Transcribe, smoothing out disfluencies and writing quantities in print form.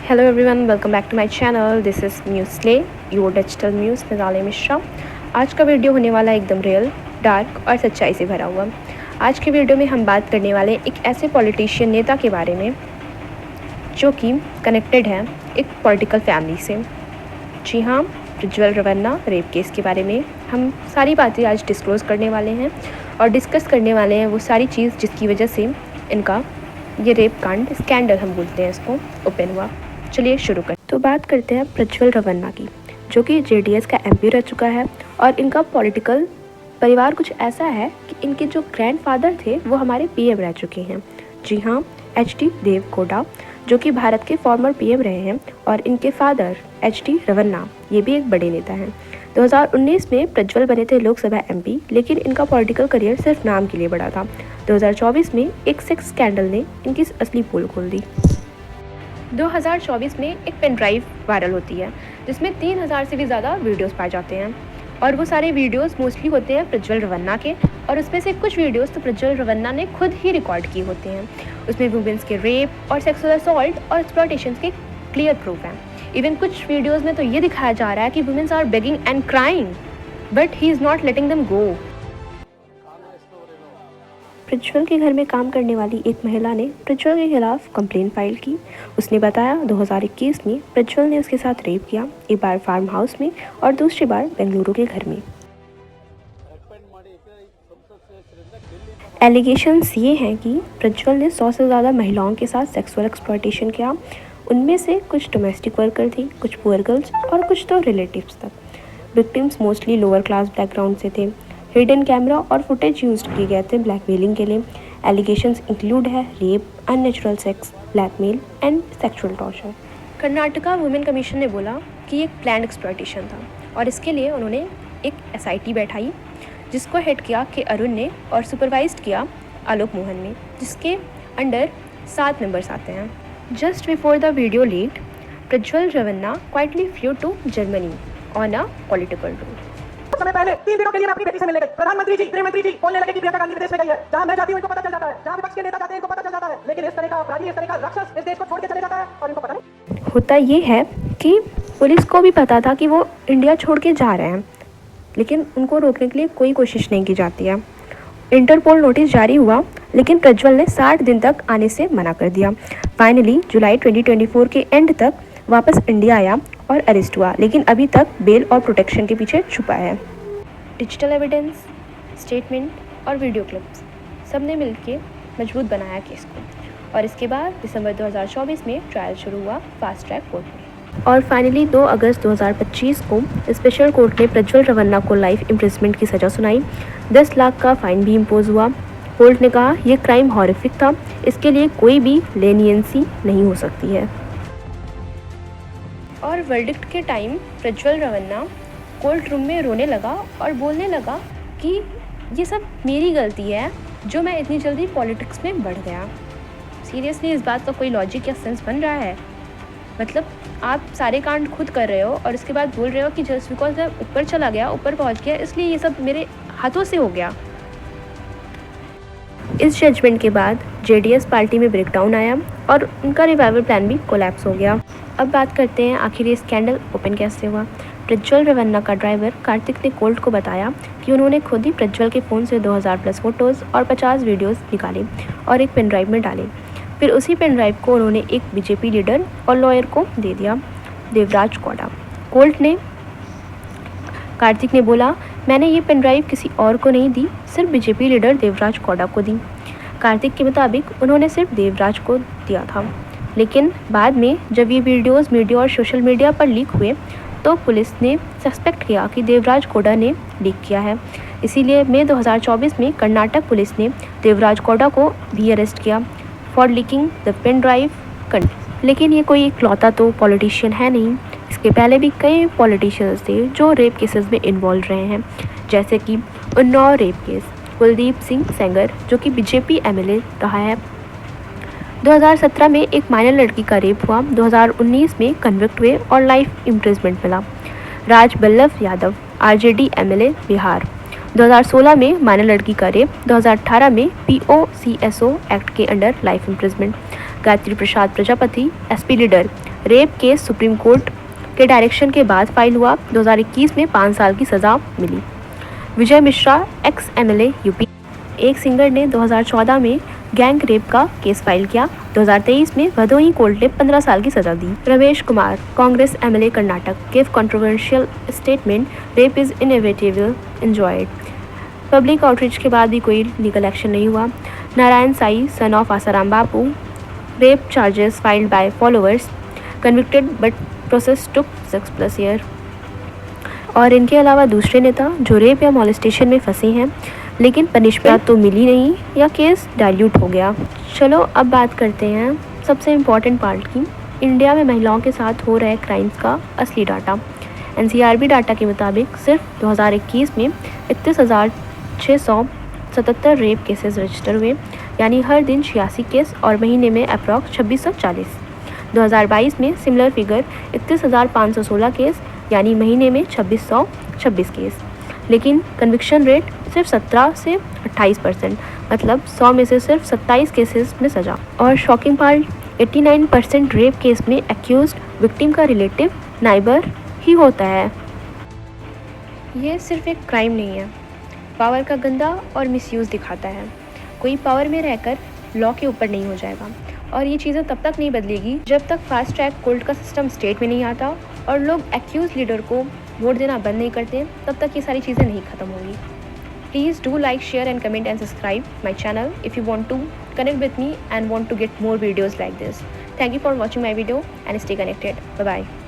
Hello everyone, welcome back to my channel. This is म्यूसले your digital muse मिज़ाले मिश्रा। आज का वीडियो होने वाला एकदम रियल, डार्क और सच्चाई से भरा हुआ। आज के वीडियो में हम बात करने वाले एक ऐसे पॉलिटिशियन नेता के बारे में जो कि कनेक्टेड है एक पॉलिटिकल फैमिली से। जी हाँ, प्रज्वल रवन्ना रेप केस के बारे में हम सारी बातें आज डिस्क्लोज़ करने वाले हैं और डिस्कस करने वाले हैं वो सारी चीज़ जिसकी वजह से इनका ये रेप कांड, स्कैंडल हम बोलते हैं इसको, ओपन हुआ। चलिए शुरू करें। तो बात करते हैं प्रज्वल रवन्ना की, जो कि जेडीएस का एमपी रह चुका है और इनका पॉलिटिकल परिवार कुछ ऐसा है कि इनके जो ग्रैंडफादर थे वो हमारे पीएम रह चुके हैं। जी हाँ, एचडी देवगौड़ा, जो कि भारत के फॉर्मर पीएम रहे हैं, और इनके फादर एचडी रवन्ना ये भी एक बड़े नेता हैं। 2019 में प्रज्वल बने थे लोकसभा एमपी, लेकिन इनका पॉलिटिकल करियर सिर्फ नाम के लिए बढ़ा था। 2024 में एक सेक्स स्कैंडल ने इनकी असली पोल खोल दी। 2024 में एक पेन ड्राइव वायरल होती है जिसमें 3000 से भी ज़्यादा वीडियोस पाए जाते हैं, और वो सारे वीडियोस मोस्टली होते हैं प्रज्वल रवन्ना के, और उसमें से कुछ वीडियोस तो प्रज्वल रवन्ना ने खुद ही रिकॉर्ड किए होते हैं। उसमें वुमेन्स के रेप और सेक्सुअल असॉल्ट और एक्सप्लॉयटेशन के क्लियर प्रूफ हैं। इवन कुछ वीडियोज़ में तो ये दिखाया जा रहा है कि womens are begging and crying but he is not letting them go. Prajwal के घर में काम करने वाली एक महिला ने प्रज्वल के खिलाफ कंप्लेंट फाइल की। उसने बताया 2021 में प्रज्वल ने उसके साथ रेप किया, एक बार फार्म हाउस में और दूसरी बार बेंगलुरु के घर में। एलिगेशंस ये हैं कि प्रज्वल ने 100 से ज़्यादा महिलाओं के साथ सेक्सुअल एक्सप्लॉयटेशन किया। उनमें से कुछ डोमेस्टिक वर्कर थी, कुछ पुअर गर्ल्स और कुछ तो रिलेटिव्स तक। Victims mostly lower class background से थे। हिडन कैमरा और फुटेज यूज किए गए थे ब्लैकमेलिंग के लिए। एलिगेशंस इंक्लूड है rape, unnatural sex, blackmail and sexual torture. Karnataka women commission ने बोला कि एक प्लान्ड एक्सप्लॉयटेशन था, और इसके लिए उन्होंने एक एसआईटी बैठाई जिसको हेड किया के अरुण ने और सुपरवाइज किया आलोक मोहन ने, जिसके अंडर 7 मेंबर्स आते हैं। Just before the video leak, Prajwal Revanna quietly flew to Germany on a political tour. समय पहले 3 दिनों के लिए मैं अपनी बेटी से मिलने गई। प्रधानमंत्री जी, गृहमंत्री जी बोलने लगे कि प्रियंका गांधी विदेश में गई है। जहां मैं जाती हूं इनको पता चल जाता है, जहां विपक्ष के नेता जाते हैं इनको पता चल जाता है, लेकिन इस तरह का अपराधी, इस तरह का राक्षस इस देश को छोड़ के चले जाता है और इनको पता नहीं। होता ये है कि पुलिस को भी पता था कि वो इंडिया छोड़ के जा रहे हैं, लेकिन उनको रोकने के लिए कोई कोशिश नहीं की जाती है। इंटरपोल नोटिस जारी हुआ, लेकिन प्रज्वल ने 60 दिन तक आने से मना कर दिया। फाइनली जुलाई 2024 के एंड तक वापस इंडिया आया और अरेस्ट हुआ, लेकिन अभी तक बेल और प्रोटेक्शन के पीछे छुपा है। डिजिटल एविडेंस, स्टेटमेंट और वीडियो क्लिप्स सब ने मिलकर मजबूत बनाया केस को, और इसके बाद दिसंबर 2024 में ट्रायल शुरू हुआ फास्ट ट्रैक कोर्ट में, और फाइनली 2 अगस्त 2025 को स्पेशल कोर्ट ने प्रज्वल रवन्ना को लाइफ इम्प्रिजमेंट की सज़ा सुनाई। 10 लाख का फाइन भी इम्पोज हुआ। कोर्ट ने कहा यह क्राइम हॉरिफिक था, इसके लिए कोई भी लेनियंसी नहीं हो सकती है। और वर्डिक्ट के time Prajwal Revanna court room में रोने लगा और बोलने लगा कि ये सब मेरी गलती है जो मैं इतनी जल्दी पॉलिटिक्स में बढ़ गया। सीरियसली इस बात का कोई लॉजिक या सेंस बन रहा है? मतलब आप सारे कांड खुद कर रहे हो और इसके बाद बोल रहे हो कि जस्ट बिकॉज मैं ऊपर चला गया, ऊपर पहुंच गया, इसलिए ये सब मेरे हाथों से हो गया। इस जजमेंट के बाद जेडीएस पार्टी में ब्रेकडाउन आया और उनका रिवाइवल प्लान भी कोलैप्स हो गया। अब बात करते हैं आखिर ये स्कैंडल ओपन कैसे हुआ। प्रज्वल रवन्ना का ड्राइवर कार्तिक ने कोर्ट को बताया कि उन्होंने खुद ही प्रज्वल के फ़ोन से 2000 प्लस फ़ोटोज़ और 50 वीडियोस निकाले और एक पेन ड्राइव में डाले। फिर उसी पेन ड्राइव को उन्होंने एक बीजेपी लीडर और लॉयर को दे दिया, देवराज गौड़ा। कार्तिक ने बोला, मैंने ये पेन ड्राइव किसी और को नहीं दी, सिर्फ बीजेपी लीडर देवराज गौड़ा को दी। कार्तिक के मुताबिक उन्होंने सिर्फ देवराज को दिया था, लेकिन बाद में जब ये वीडियोस मीडिया और सोशल मीडिया पर लीक हुए तो पुलिस ने सस्पेक्ट किया कि देवराज गौड़ा ने लीक किया है। इसीलिए मई 2024 में कर्नाटक पुलिस ने देवराज गौड़ा को भी अरेस्ट किया for leaking the pen drive content. लेकिन ये कोई इकलौता तो पॉलिटिशियन है नहीं, इसके पहले भी कई पॉलिटिशियंस थे जो रेप केसेस में इन्वॉल्व रहे हैं, जैसे कि उन्नाव रेप केस, कुलदीप सिंह सेंगर जो कि बीजेपी एमएलए रहा है। 2017 में एक माइनर लड़की का रेप हुआ, 2019 में कन्विक्ट हुए और लाइफ इम्प्रिजमेंट मिला। राज बल्लभ यादव आरजेडी एमएलए बिहार, 2016 में माइनर लड़की का रेप, 2018 में पीओसीएसओ एक्ट के under life imprisonment. Gayatri Prasad Prajapati SP leader, rape case supreme court के डायरेक्शन के बाद फाइल हुआ। 2021 में 5 साल की सज़ा मिली। Vijay Mishra x MLA UP. एक सिंगर ने 2014 में गैंग रेप का केस फाइल किया। 2023 में भदोही कोर्ट ने 15 साल की सजा दी। Ramesh Kumar Congress MLA Karnataka give controversial statement, rape is inevitable enjoyed. Public outreach के बाद भी कोई लीगल एक्शन नहीं हुआ। Narayan Sai son of Asaram Bapu, rape charges filed by followers, convicted but process took 6+ year. और इनके अलावा दूसरे नेता जो रेप या मॉलेस्टेशन में फंसे हैं लेकिन पनिशमेंट तो मिली नहीं या केस डाइल्यूट हो गया। चलो अब बात करते हैं सबसे इम्पॉर्टेंट पार्ट की, इंडिया में महिलाओं के साथ हो रहे क्राइम्स का असली डाटा। NCRB डाटा के मुताबिक सिर्फ 2021 में 31,677 रेप केसेस रजिस्टर हुए, यानी हर दिन 86 केस और महीने में अप्रॉक्स 2640। 2022 में सिमिलर फिगर 31,516 केस, यानी महीने में 2626 केस, लेकिन कन्विक्शन रेट सिर्फ 17 से 28%, मतलब 100 में से सिर्फ 27 केसेस में सजा। और शॉकिंग पार्ट, 89% रेप केस में एक्यूज्ड विक्टिम का रिलेटिव नाइबर ही होता है। ये सिर्फ एक क्राइम नहीं है, पावर का गंदा और मिसयूज़ दिखाता है। कोई पावर में रहकर लॉ के ऊपर नहीं हो जाएगा, और ये चीज़ें तब तक नहीं बदलेगी जब तक फास्ट ट्रैक कोर्ट का सिस्टम स्टेट में नहीं आता और लोग एक्यूज लीडर को वोट देना बंद नहीं करते, तब तक ये सारी चीज़ें नहीं ख़त्म होंगी। Please do like, share and comment and subscribe my channel if you want to connect with me and want to get more videos like this. Thank you for watching my video and stay connected. Bye bye.